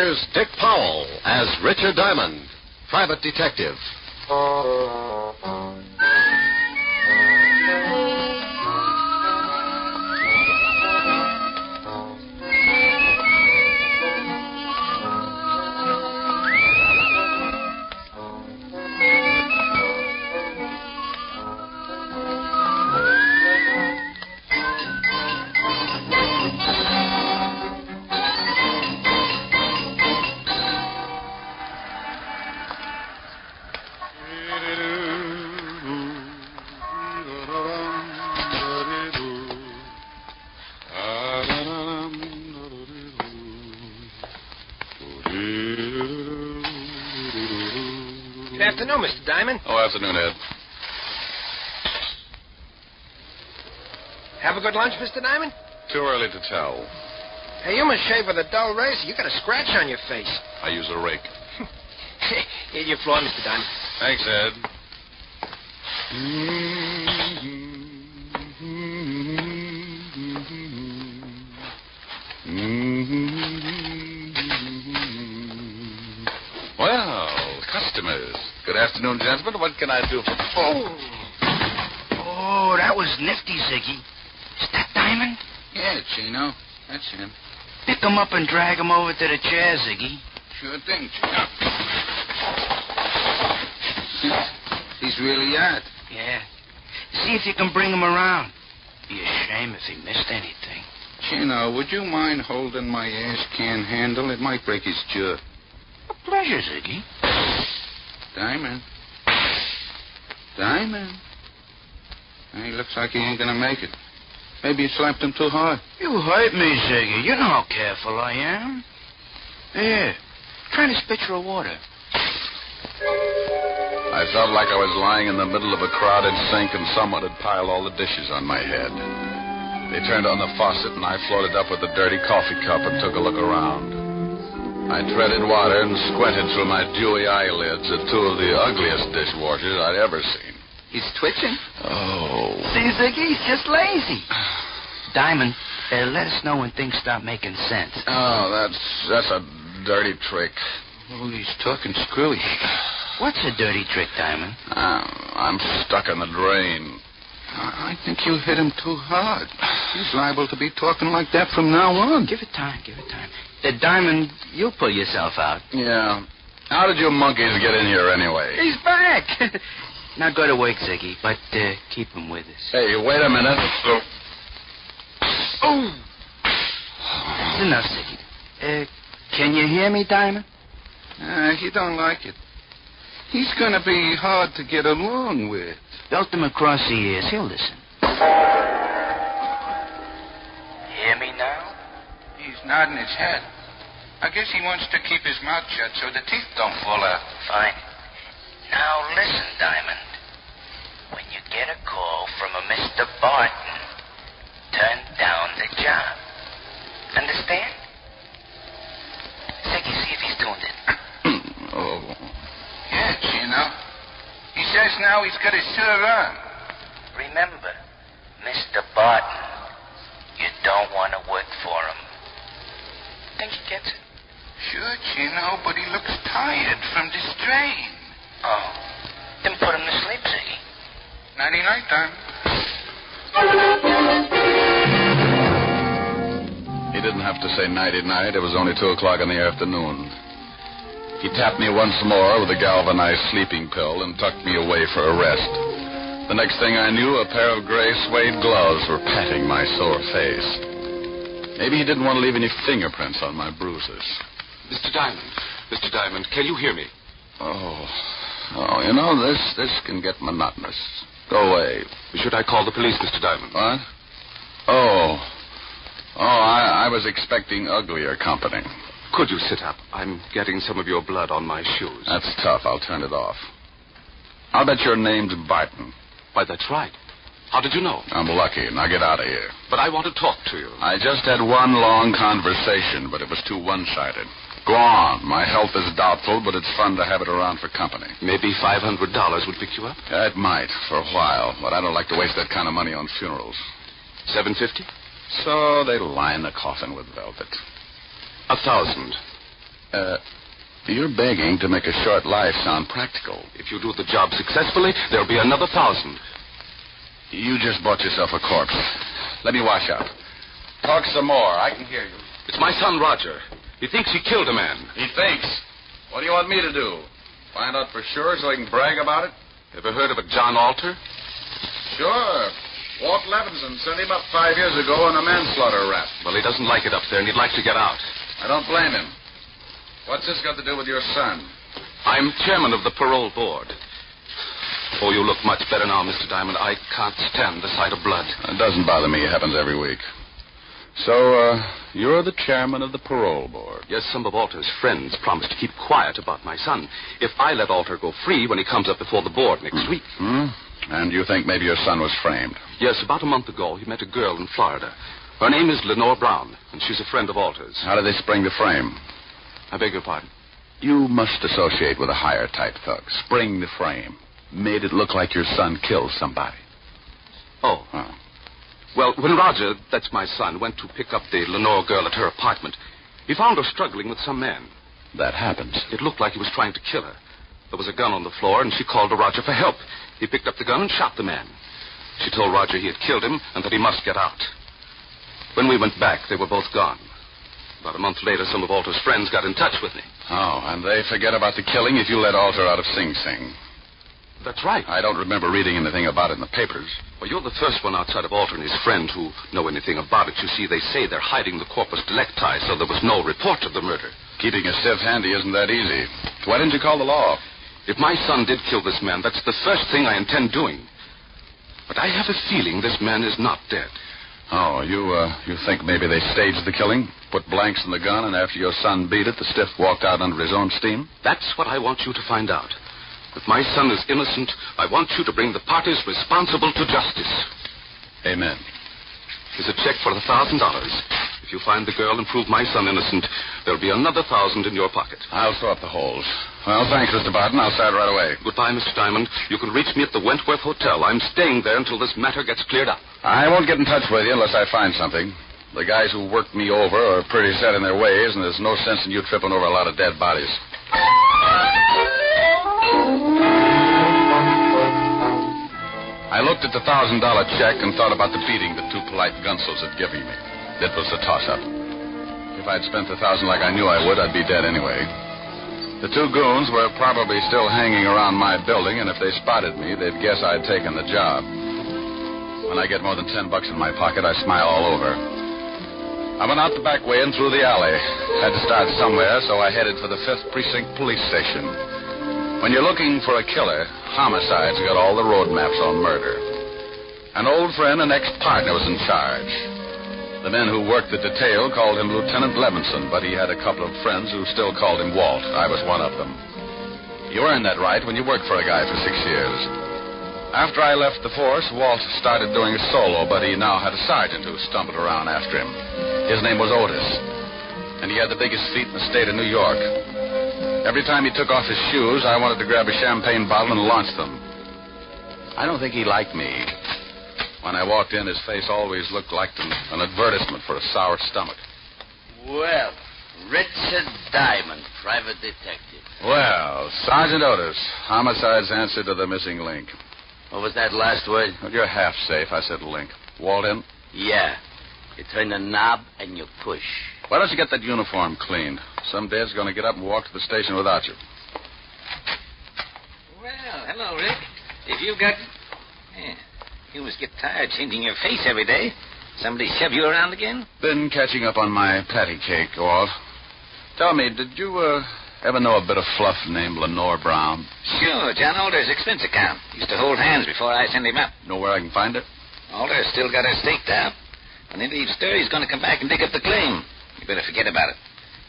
Here's Dick Powell as Richard Diamond, private detective. Good afternoon, Mr. Diamond. Oh, afternoon, Ed. Have a good lunch, Mr. Diamond? Too early to tell. Hey, you must shave with a dull razor. You got a scratch on your face. I use a rake. Here's your floor, Mr. Diamond. Thanks, Ed. Well, customers. Good afternoon, gentlemen. What can I do for... Oh, that was nifty, Ziggy. Is that Diamond? Yeah, Chino. That's him. Pick him up and drag him over to the chair, Ziggy. Sure thing, Chino. He's really out. Yeah. See if you can bring him around. Be a shame if he missed anything. Chino, would you mind holding my ash can handle? It might break his jaw. A pleasure, Ziggy. Diamond. Diamond. He looks like he ain't gonna make it. Maybe you slapped him too hard. You hurt me, Ziggy. You know how careful I am. Here. Try to spit your water. I felt like I was lying in the middle of a crowded sink and someone had piled all the dishes on my head. They turned on the faucet and I floated up with a dirty coffee cup and took a look around. I treaded water and squinted through my dewy eyelids at two of the ugliest dishwashers I'd ever seen. He's twitching. Oh. See, Ziggy, he's just lazy. Diamond, let us know when things start making sense. Oh, that's a dirty trick. Oh, he's talking screwy. What's a dirty trick, Diamond? I'm stuck in the drain. I think you hit him too hard. He's liable to be talking like that from now on. Give it time. Diamond, you'll pull yourself out. Yeah. How did you monkeys get in here anyway? He's back. Now go to work, Ziggy, but keep him with us. Hey, wait a minute. Oh! It's enough, Ziggy. Can you hear me, Diamond? He don't like it. He's going to be hard to get along with. Belt him across the ears. He'll listen. Hear me now? He's nodding his head. I guess he wants to keep his mouth shut so the teeth don't fall out. Fine. Now listen, Diamond. When you get a call from a Mr. Barton, turn down the job. Understand? Ziggy, see if he's tuned in. Oh. Yeah, Chino. He says now he's got his shirt on. Remember, Mr. Barton, you don't want to work for him. Think he gets it? Sure, Chino, but he looks tired from the strain. Oh. Then put him to sleep, Ziggy. Nighty-night, Diamond. He didn't have to say nighty-night. It was only 2 o'clock in the afternoon. He tapped me once more with a galvanized sleeping pill and tucked me away for a rest. The next thing I knew, a pair of gray suede gloves were patting my sore face. Maybe he didn't want to leave any fingerprints on my bruises. Mr. Diamond, can you hear me? Oh, you know, this can get monotonous. Go away. Should I call the police, Mr. Diamond? What? Oh, I was expecting uglier company. Could you sit up? I'm getting some of your blood on my shoes. That's tough. I'll turn it off. I'll bet your name's Barton. Why, that's right. How did you know? I'm lucky. Now get out of here. But I want to talk to you. I just had one long conversation, but it was too one-sided. Go on. My health is doubtful, but it's fun to have it around for company. Maybe $500 would pick you up? It might, for a while, but I don't like to waste that kind of money on funerals. $750? So they line the coffin with velvet. 1,000. You're begging to make a short life sound practical. If you do the job successfully, there'll be another 1,000. You just bought yourself a corpse. Let me wash up. Talk some more. I can hear you. It's my son, Roger. He thinks he killed a man. He thinks. What do you want me to do? Find out for sure so I can brag about it? Ever heard of a John Alter? Sure. Walt Levinson sent him up 5 years ago on a manslaughter rap. Well, he doesn't like it up there, and he'd like to get out. I don't blame him. What's this got to do with your son? I'm chairman of the parole board. Oh, you look much better now, Mr. Diamond. I can't stand the sight of blood. It doesn't bother me. It happens every week. So, you're the chairman of the parole board. Yes, some of Alter's friends promised to keep quiet about my son if I let Alter go free when he comes up before the board next week. And you think maybe your son was framed? Yes, about a month ago, he met a girl in Florida. Her name is Lenore Brown, and she's a friend of Alter's. How did they spring the frame? I beg your pardon? You must associate with a higher type thug. Spring the frame. Made it look like your son killed somebody. Oh. Well, when Roger, that's my son, went to pick up the Lenore girl at her apartment, he found her struggling with some man. That happens. It looked like he was trying to kill her. There was a gun on the floor, and she called to Roger for help. He picked up the gun and shot the man. She told Roger he had killed him and that he must get out. When we went back, they were both gone. About a month later, some of Alter's friends got in touch with me. Oh, and they forget about the killing if you let Alter out of Sing Sing. That's right. I don't remember reading anything about it in the papers. Well, you're the first one outside of Alter and his friend who know anything about it. You see, they say they're hiding the corpus delicti, so there was no report of the murder. Keeping a sieve handy isn't that easy. Why didn't you call the law? If my son did kill this man, that's the first thing I intend doing. But I have a feeling this man is not dead. Oh, you think maybe they staged the killing? Put blanks in the gun, and after your son beat it, the stiff walked out under his own steam? That's what I want you to find out. If my son is innocent, I want you to bring the parties responsible to justice. Amen. Here's a check for $1,000. If you find the girl and prove my son innocent, there'll be another 1,000 in your pocket. I'll throw up the holes. Well, thanks, Mr. Barton. I'll start right away. Goodbye, Mr. Diamond. You can reach me at the Wentworth Hotel. I'm staying there until this matter gets cleared up. I won't get in touch with you unless I find something. The guys who worked me over are pretty set in their ways, and there's no sense in you tripping over a lot of dead bodies. I looked at the $1,000 check and thought about the beating the two polite gunsels had given me. It was a toss-up. If I'd spent the $1,000 like I knew I would, I'd be dead anyway. The two goons were probably still hanging around my building, and if they spotted me, they'd guess I'd taken the job. When I get more than $10 in my pocket, I smile all over. I went out the back way and through the alley. Had to start somewhere, so I headed for the 5th Precinct Police Station. When you're looking for a killer, homicide's got all the road maps on murder. An old friend and ex-partner was in charge. The men who worked the detail called him Lieutenant Levinson, but he had a couple of friends who still called him Walt. I was one of them. You earn that right when you work for a guy for 6 years. After I left the force, Walt started doing a solo, but he now had a sergeant who stumbled around after him. His name was Otis, and he had the biggest feet in the state of New York. Every time he took off his shoes, I wanted to grab a champagne bottle and launch them. I don't think he liked me. When I walked in, his face always looked like an advertisement for a sour stomach. Well, Richard Diamond, private detective. Well, Sergeant Otis, homicide's answer to the missing link. What was that last word? Well, you're half safe. I said link. Walt in? Yeah. You turn the knob and you push. Why don't you get that uniform cleaned? Some dad's going to get up and walk to the station without you. Well, hello, Rick. If you've got... Yeah. You must get tired changing your face every day. Somebody shove you around again? Been catching up on my patty cake, Walt. Tell me, did you ever know a bit of fluff named Lenore Brown? Sure, John Alder's expense account. Used to hold hands before I sent him up. Know where I can find her? Alder's still got her staked out. When he leaves stir, he's going to come back and dig up the claim. You better forget about it.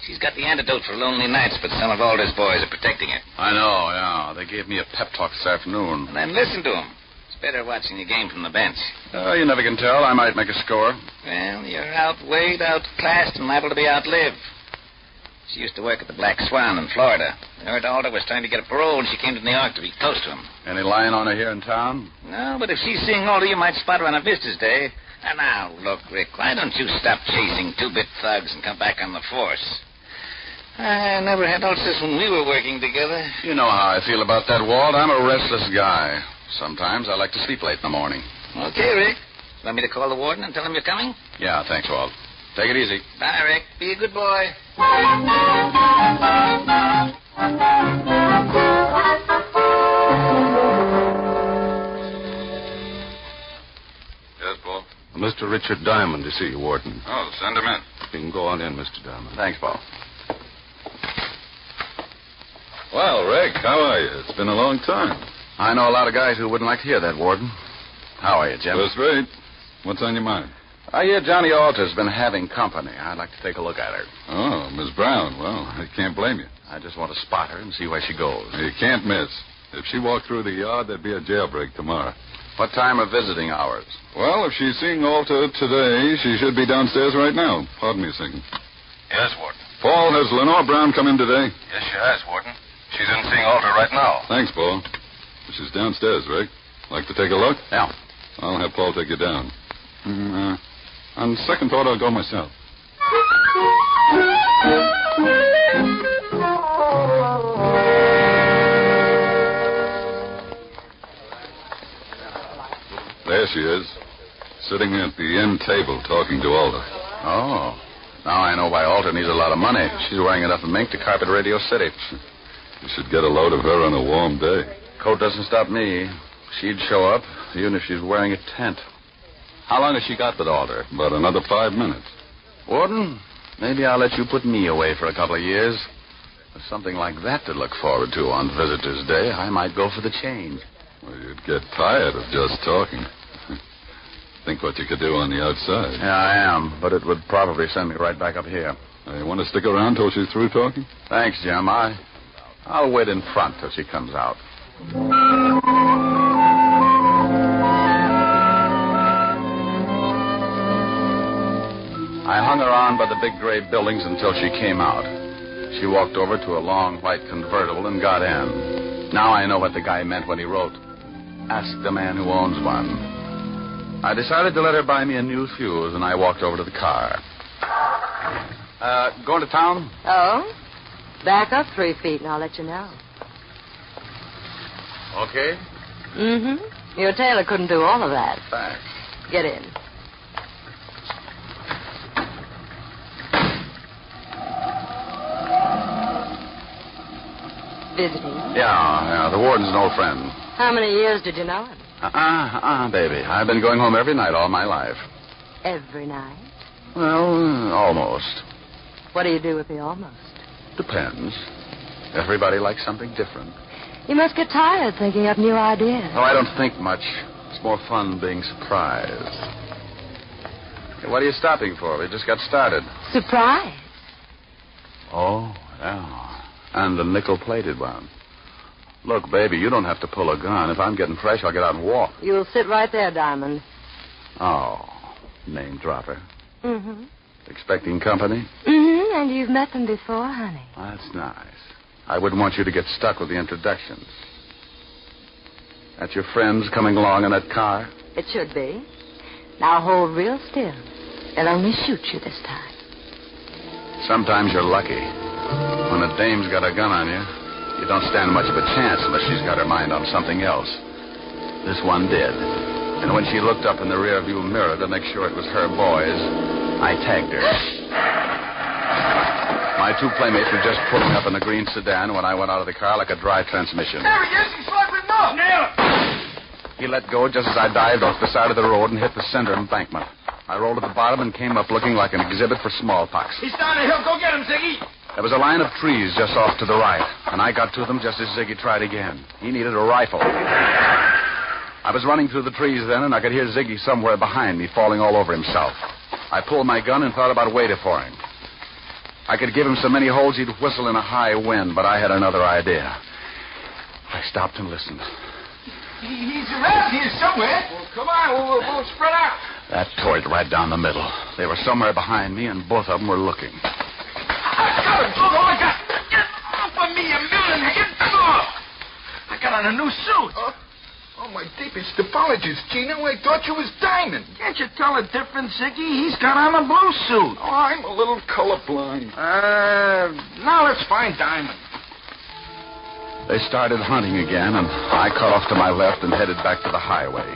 She's got the antidote for lonely nights, but some of Alder's boys are protecting her. I know, yeah. They gave me a pep talk this afternoon. And then listen to them. Better watching the game from the bench. You never can tell. I might make a score. Well, you're outweighed, outclassed, and liable to be outlived. She used to work at the Black Swan in Florida. I heard Alder was trying to get a parole, and she came to New York to be close to him. Any lying on her here in town? No, but if she's seeing Alder, you might spot her on a visitor's day. And now, look, Rick, why don't you stop chasing two-bit thugs and come back on the force? I never had noticed this when we were working together. You know how I feel about that, Walt. I'm a restless guy. Sometimes I like to sleep late in the morning. Okay, Rick. Want me to call the warden and tell him you're coming? Yeah, thanks, Walt. Take it easy. Bye, Rick. Be a good boy. Yes, Paul? Mr. Richard Diamond to see you, Warden. Oh, send him in. You can go on in, Mr. Diamond. Thanks, Paul. Well, Rick, how are you? It's been a long time. I know a lot of guys who wouldn't like to hear that, Warden. How are you, Jim? First rate. What's on your mind? I hear Johnny Alter's been having company. I'd like to take a look at her. Oh, Miss Brown. Well, I can't blame you. I just want to spot her and see where she goes. You can't miss. If she walked through the yard, there'd be a jailbreak tomorrow. What time are visiting hours? Well, if she's seeing Alter today, she should be downstairs right now. Pardon me a second. Yes, Warden. Paul, has Lenore Brown come in today? Yes, she has, Warden. She's in seeing Alter right now. Thanks, Paul. She's downstairs, Rick. Like to take a look? Yeah. I'll have Paul take you down. On second thought, I'll go myself. There she is, sitting at the end table talking to Alder. Oh. Now I know why Alter needs a lot of money. She's wearing enough mink to carpet Radio City. You should get a load of her on a warm day. Coat doesn't stop me. She'd show up, even if she's wearing a tent. How long has she got with Alder? About another 5 minutes. Warden, maybe I'll let you put me away for a couple of years. With something like that to look forward to on Visitor's Day, I might go for the change. Well, you'd get tired of just talking. Think what you could do on the outside. Yeah, I am, but it would probably send me right back up here. You want to stick around till she's through talking? Thanks, Jim. I'll wait in front till she comes out. I hung around by the big gray buildings until she came out. She walked over to a long white convertible and got in. Now I know what the guy meant when he wrote, "Ask the man who owns one." I decided to let her buy me a new fuse, and I walked over to the car. Going to town? Oh? Back up 3 feet and I'll let you know. Okay. Mm-hmm. Your tailor couldn't do all of that. Thanks. Get in. Visiting? Yeah, the warden's an old friend. How many years did you know him? Baby. I've been going home every night all my life. Every night? Well, almost. What do you do with the almost? Depends. Everybody likes something different. You must get tired thinking up new ideas. Oh, I don't think much. It's more fun being surprised. Hey, what are you stopping for? We just got started. Surprise? Oh, yeah. And the nickel-plated one. Look, baby, you don't have to pull a gun. If I'm getting fresh, I'll get out and walk. You'll sit right there, Diamond. Oh, name dropper. Mm-hmm. Expecting company? Mm-hmm, and you've met them before, honey. That's nice. I wouldn't want you to get stuck with the introductions. That's your friends coming along in that car? It should be. Now hold real still. They'll only shoot you this time. Sometimes you're lucky. When a dame's got a gun on you, you don't stand much of a chance unless she's got her mind on something else. This one did. And when she looked up in the rearview mirror to make sure it was her boys, I tagged her. My two playmates were just pulling up in the green sedan when I went out of the car like a dry transmission. There he is. He's sliding up. Nail him. He let go just as I dived off the side of the road and hit the center embankment. I rolled to the bottom and came up looking like an exhibit for smallpox. He's down the hill. Go get him, Ziggy. There was a line of trees just off to the right, and I got to them just as Ziggy tried again. He needed a rifle. I was running through the trees then, and I could hear Ziggy somewhere behind me falling all over himself. I pulled my gun and thought about waiting for him. I could give him so many holes he'd whistle in a high wind, but I had another idea. I stopped and listened. He's around here somewhere. Well, come on. We'll spread out. That tore it right down the middle. They were somewhere behind me, and both of them were looking. I got him. Oh, my God. Get off of me, you million. Get off. I got on a new suit. Oh, my deepest apologies, Gino. I thought you was Diamond. Can't you tell the difference, Ziggy? He's got on a blue suit. Oh, I'm a little colorblind. Now let's find Diamond. They started hunting again, and I cut off to my left and headed back to the highway.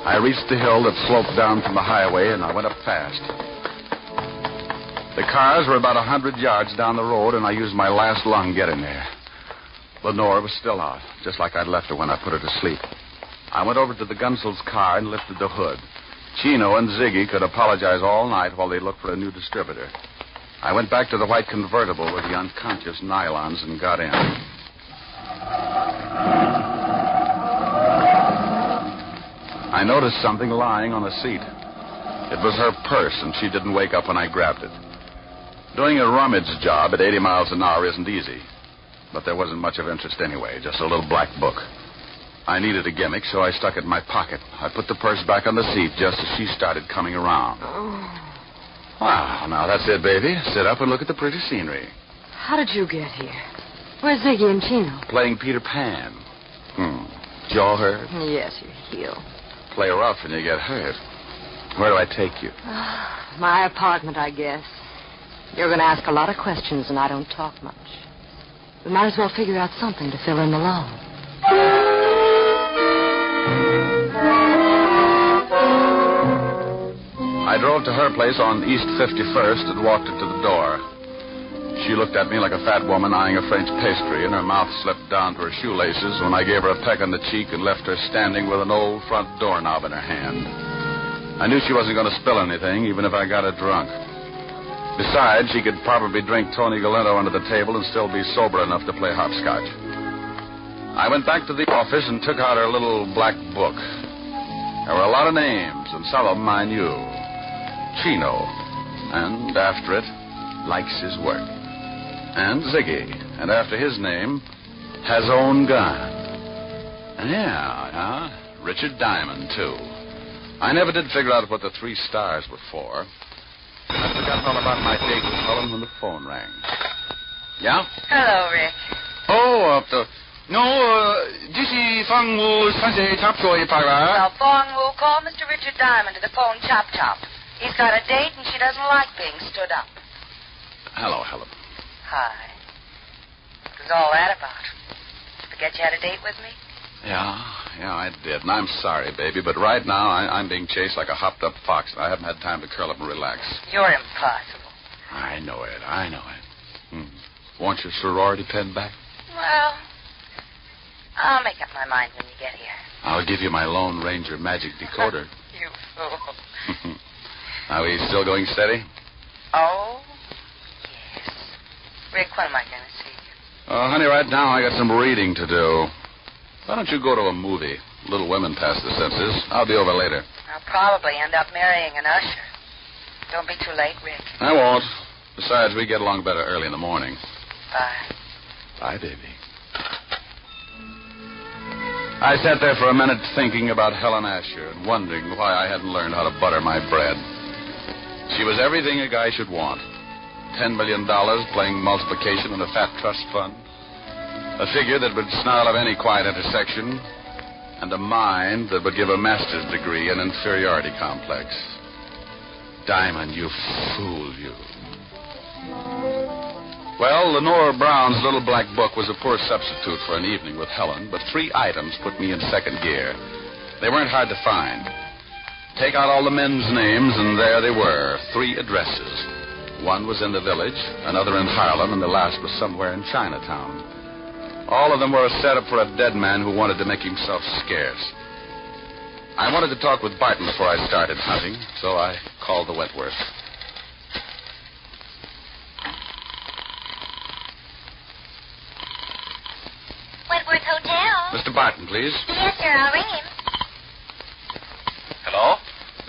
I reached the hill that sloped down from the highway, and I went up fast. The cars were about 100 yards down the road, and I used my last lung getting there. Lenore was still out, just like I'd left her when I put her to sleep. I went over to the Gunsel's car and lifted the hood. Chino and Ziggy could apologize all night while they looked for a new distributor. I went back to the white convertible with the unconscious nylons and got in. I noticed something lying on the seat. It was her purse, and she didn't wake up when I grabbed it. Doing a rummage job at 80 miles an hour isn't easy. But there wasn't much of interest anyway, just a little black book. I needed a gimmick, so I stuck it in my pocket. I put the purse back on the seat just as she started coming around. Oh. Wow, now that's it, baby. Sit up and look at the pretty scenery. How did you get here? Where's Ziggy and Chino? Playing Peter Pan. Jaw hurt? Yes, you heal. Play rough and you get hurt. Where do I take you? My apartment, I guess. You're going to ask a lot of questions, and I don't talk much. We might as well figure out something to fill in the lull. I drove to her place on East 51st and walked her to the door. She looked at me like a fat woman eyeing a French pastry, and her mouth slipped down to her shoelaces when I gave her a peck on the cheek and left her standing with an old front doorknob in her hand. I knew she wasn't going to spill anything, even if I got her drunk. Besides, she could probably drink Tony Galento under the table and still be sober enough to play hopscotch. I went back to the office and took out her little black book. There were a lot of names, and some of them I knew. Chino, and after it, likes his work. And Ziggy, and after his name, has own gun. Yeah, Richard Diamond, too. I never did figure out what the 3 stars were for. I forgot all about my date with Helen when the phone rang. Yeah? Hello, Rick. Oh, Dizzy Fangwu Sanse Chop Joy Para. Now, Fangwu, call Mr. Richard Diamond to the phone, Chop Chop. He's got a date and she doesn't like being stood up. Hello, Helen. Hi. What was all that about? Did you forget you had a date with me? Yeah, I did. And I'm sorry, baby, but right now I'm being chased like a hopped-up fox. I haven't had time to curl up and relax. You're impossible. I know it. Want your sorority pen back? Well, I'll make up my mind when you get here. I'll give you my Lone Ranger magic decoder. You fool. Are we still going steady? Oh, yes. Rick, when am I going to see you? Honey, right now I got some reading to do. Why don't you go to a movie? Little Women past the senses. I'll be over later. I'll probably end up marrying an usher. Don't be too late, Rick. I won't. Besides, we get along better early in the morning. Bye. Bye, baby. I sat there for a minute thinking about Helen Asher and wondering why I hadn't learned how to butter my bread. She was everything a guy should want. $10 million playing multiplication in a fat trust fund. A figure that would snarl of any quiet intersection. And a mind that would give a master's degree in inferiority complex. Diamond, you fool, you. Well, Lenore Brown's little black book was a poor substitute for an evening with Helen, but 3 items put me in second gear. They weren't hard to find. Take out all the men's names, and there they were, 3 addresses. One was in the village, another in Harlem, and the last was somewhere in Chinatown. All of them were a setup for a dead man who wanted to make himself scarce. I wanted to talk with Barton before I started hunting, so I called the Wentworth. Wentworth Hotel. Mr. Barton, please. Yes, sir. I'll ring him. Hello?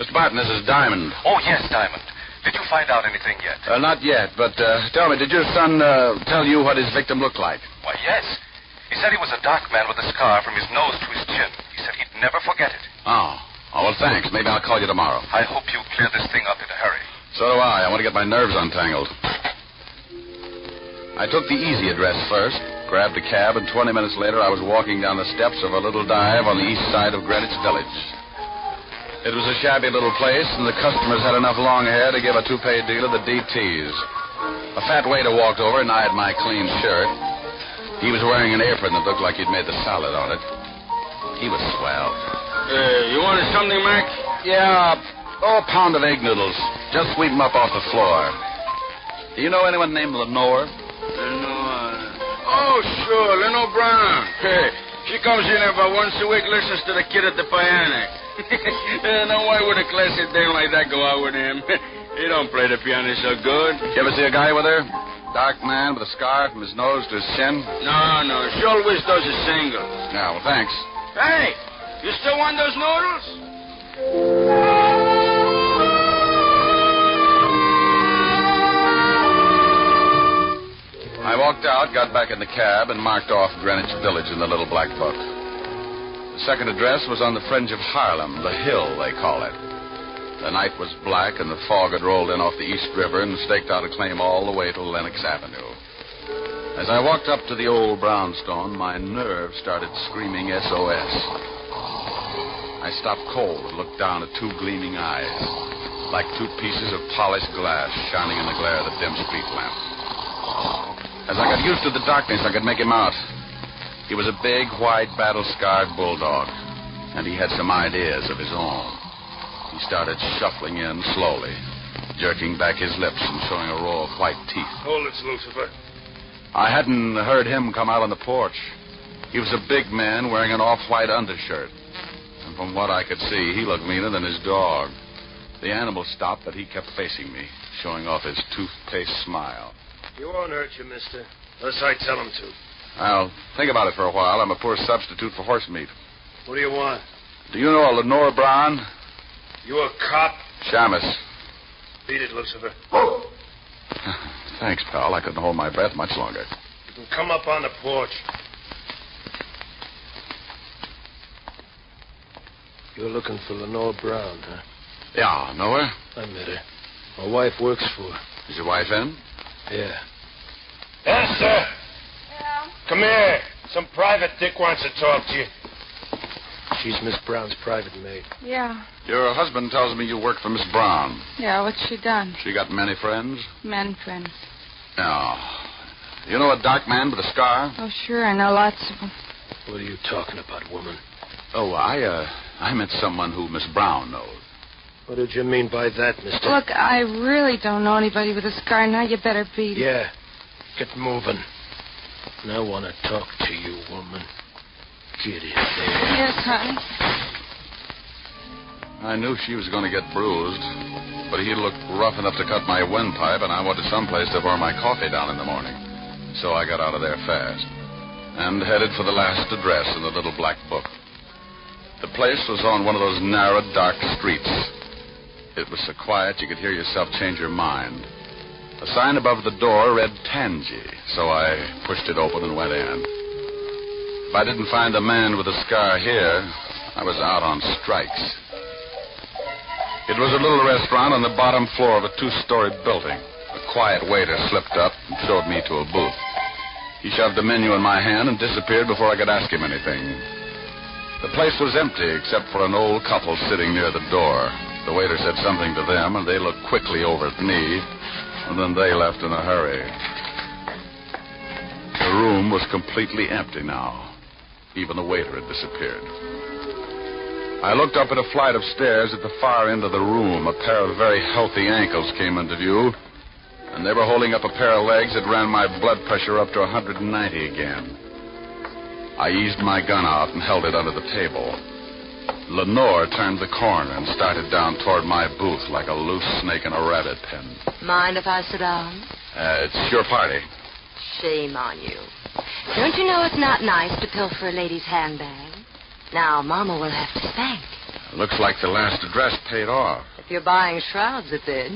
Mr. Barton, this is Diamond. Oh, yes, Diamond. Did you find out anything yet? Not yet, but tell me, did your son tell you what his victim looked like? Why, yes. He said he was a dark man with a scar from his nose to his chin. He said he'd never forget it. Oh, well, thanks. Maybe I'll call you tomorrow. I hope you clear this thing up in a hurry. So do I. I want to get my nerves untangled. I took the easy address first, grabbed a cab, and 20 minutes later I was walking down the steps of a little dive on the east side of Greenwich Village. It was a shabby little place, and the customers had enough long hair to give a two-pay deal of the DTs. A fat waiter walked over and eyed my clean shirt. He was wearing an apron that looked like he'd made the salad on it. He was swell. You wanted something, Mac? Yeah, a pound of egg noodles. Just sweep them up off the floor. Do you know anyone named Lenore? Lenore. Oh, sure, Lenore Brown. Hey, she comes in here about once a week, listens to the kid at the piano. Now, why would a classy dame like that go out with him? He don't play the piano so good. You ever see a guy with her? Dark man with a scar from his nose to his chin? No, she always does a single. Yeah, well, thanks. Hey, you still want those noodles? I walked out, got back in the cab, and marked off Greenwich Village in the little black book. The second address was on the fringe of Harlem, the Hill, they call it. The night was black, and the fog had rolled in off the East River and staked out a claim all the way to Lenox Avenue. As I walked up to the old brownstone, my nerves started screaming SOS. I stopped cold and looked down at two gleaming eyes, like two pieces of polished glass shining in the glare of the dim street lamp. As I got used to the darkness, I could make him out. He was a big, white, battle-scarred bulldog, and he had some ideas of his own. He started shuffling in slowly, jerking back his lips and showing a row of white teeth. Hold it, Lucifer. I hadn't heard him come out on the porch. He was a big man wearing an off-white undershirt. And from what I could see, he looked meaner than his dog. The animal stopped, but he kept facing me, showing off his toothpaste smile. He won't hurt you, mister, unless I tell him to. I'll think about it for a while. I'm a poor substitute for horse meat. What do you want? Do you know a Lenore Brown? You a cop? Shamus. Beat it, Lucifer. Thanks, pal. I couldn't hold my breath much longer. You can come up on the porch. You're looking for Lenore Brown, huh? Yeah, know her? I met her. My wife works for her. Is your wife in? Yeah. Esther! Yeah? Come here. Some private dick wants to talk to you. She's Miss Brown's private maid. Yeah. Your husband tells me you work for Miss Brown. Yeah, what's she done? She got many friends? Men friends. No. You know a dark man with a scar? Oh, sure, I know lots of them. What are you talking about, woman? Oh, I meant someone who Miss Brown knows. What did you mean by that, mister? Look, I really don't know anybody with a scar. Now you better beat it. Yeah. Get moving. And I want to talk to you, woman. Get in there. Yes, honey. I knew she was going to get bruised, but he looked rough enough to cut my windpipe, and I wanted someplace to pour my coffee down in the morning. So I got out of there fast and headed for the last address in the little black book. The place was on one of those narrow, dark streets. It was so quiet you could hear yourself change your mind. A sign above the door read Tangy, so I pushed it open and went in. If I didn't find a man with a scar here, I was out on strikes. It was a little restaurant on the bottom floor of a two-story building. A quiet waiter slipped up and showed me to a booth. He shoved a menu in my hand and disappeared before I could ask him anything. The place was empty except for an old couple sitting near the door. The waiter said something to them, and they looked quickly over at me, and then they left in a hurry. The room was completely empty now. Even the waiter had disappeared. I looked up at a flight of stairs at the far end of the room. A pair of very healthy ankles came into view, and they were holding up a pair of legs that ran my blood pressure up to 190 again. I eased my gun out and held it under the table. Lenore turned the corner and started down toward my booth like a loose snake in a rabbit pen. Mind if I sit down? It's your party. Shame on you. Don't you know it's not nice to pilfer a lady's handbag? Now, Mama will have to thank. Looks like the last address paid off. If you're buying shrouds, it did.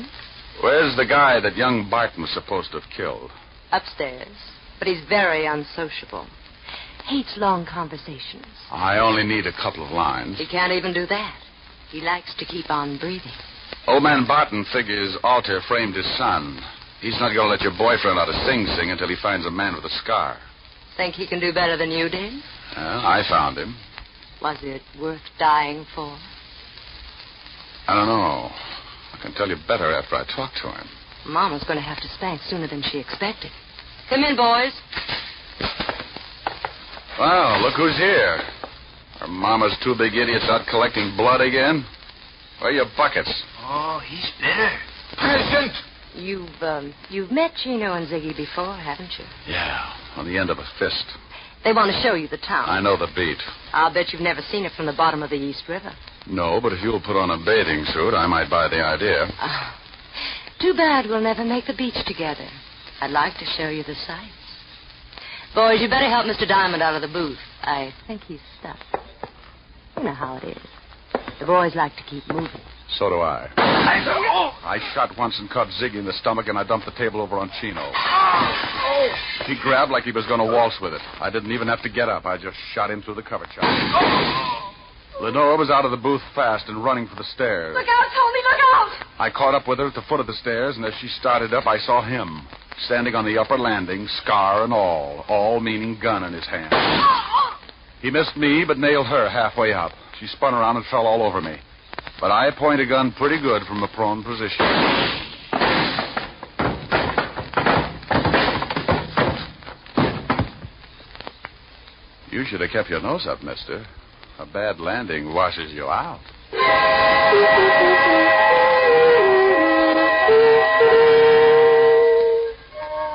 Where's the guy that young Barton was supposed to have killed? Upstairs. But he's very unsociable. Hates long conversations. I only need a couple of lines. He can't even do that. He likes to keep on breathing. Old man Barton figures Alter framed his son. He's not going to let your boyfriend out of Sing Sing until he finds a man with a scar. Think he can do better than you did? Well, I found him. Was it worth dying for? I don't know. I can tell you better after I talk to him. Mama's going to have to spank sooner than she expected. Come in, boys. Well, look who's here. Are Mama's two big idiots out collecting blood again? Where are your buckets? Oh, he's better. Present! You've met Chino and Ziggy before, haven't you? Yeah, on the end of a fist. They want to show you the town. I know the beat. I'll bet you've never seen it from the bottom of the East River. No, but if you'll put on a bathing suit, I might buy the idea. Too bad we'll never make the beach together. I'd like to show you the sights. Boys, you better help Mr. Diamond out of the booth. I think he's stuck. You know how it is. The boys like to keep moving. So do I. I shot once and caught Ziggy in the stomach, and I dumped the table over on Chino. He grabbed like he was going to waltz with it. I didn't even have to get up. I just shot him through the cover chop. Lenore was out of the booth fast and running for the stairs. Look out, Tony, look out! I caught up with her at the foot of the stairs, and as she started up, I saw him, standing on the upper landing, scar and all meaning gun in his hand. He missed me, but nailed her halfway up. She spun around and fell all over me. But I point a gun pretty good from a prone position. You should have kept your nose up, mister. A bad landing washes you out.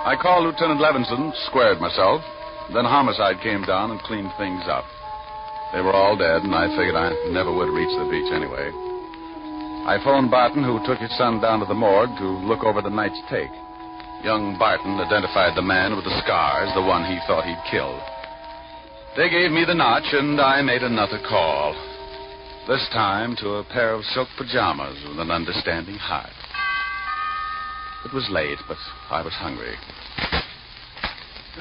I called Lieutenant Levinson, squared myself. Then homicide came down and cleaned things up. They were all dead, and I figured I never would reach the beach anyway. I phoned Barton, who took his son down to the morgue to look over the night's take. Young Barton identified the man with the scars, the one he thought he'd killed. They gave me the notch, and I made another call. This time to a pair of silk pajamas with an understanding heart. It was late, but I was hungry.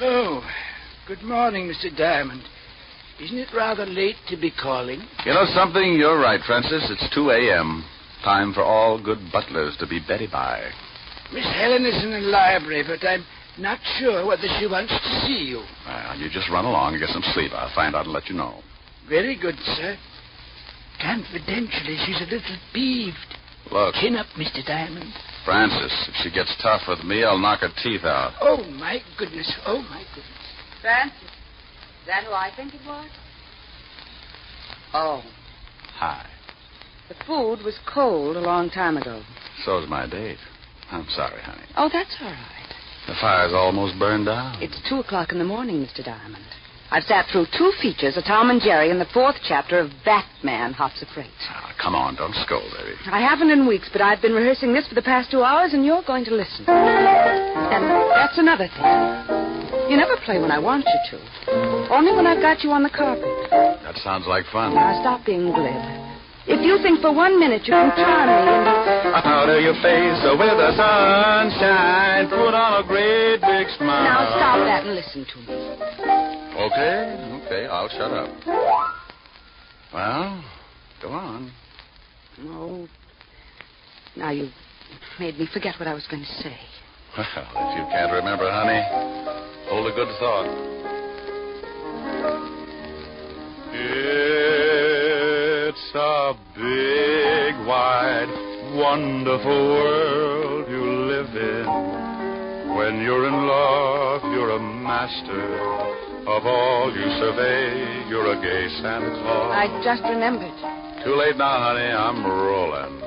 Oh, good morning, Mr. Diamond. Isn't it rather late to be calling? You know something? You're right, Francis. It's 2 a.m. Time for all good butlers to be Betty by. Miss Helen is in the library, but I'm not sure whether she wants to see you. Well, you just run along and get some sleep. I'll find out and let you know. Very good, sir. Confidentially, she's a little peeved. Look. Chin up, Mr. Diamond. Francis, if she gets tough with me, I'll knock her teeth out. Oh, my goodness. Oh, my goodness. Francis, is that who I think it was? Oh. Hi. The food was cold a long time ago. So's my date. I'm sorry, honey. Oh, that's all right. The fire's almost burned out. It's 2:00 in the morning, Mr. Diamond. I've sat through 2 features of Tom and Jerry and the 4th chapter of Batman, Hops of Freight. Oh, come on, don't scold, baby. I haven't in weeks, but I've been rehearsing this for the past 2 hours, and you're going to listen. And that's another thing. You never play when I want you to. Only when I've got you on the carpet. That sounds like fun. Now, stop being glib. If you think for 1 minute you can charm me and... Out of your face with the sunshine, put on a great big smile. Now, stop that and listen to me. Okay, I'll shut up. Well, go on. Oh, now you made me forget what I was going to say. Well, if you can't remember, honey, hold a good thought. It's a big, wide, wonderful world you live in. When you're in love, you're a master. Of all you survey, you're a gay Santa Claus. I just remembered. Too late now, honey. I'm rolling.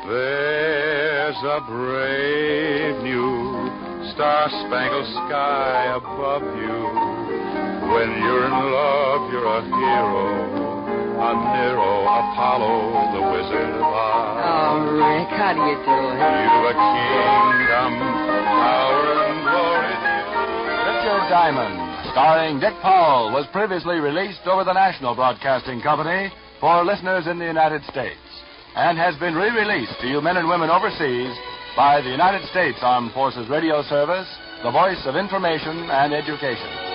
There's a brave new star-spangled sky above you. When you're in love, you're a hero, a Nero, Apollo, the Wizard of Oz. Oh, Rick, how do you do it? You've a kingdom, power and glory. Richard Diamond, starring Dick Powell, was previously released over the National Broadcasting Company for listeners in the United States and has been re-released to you men and women overseas by the United States Armed Forces Radio Service, the voice of information and education.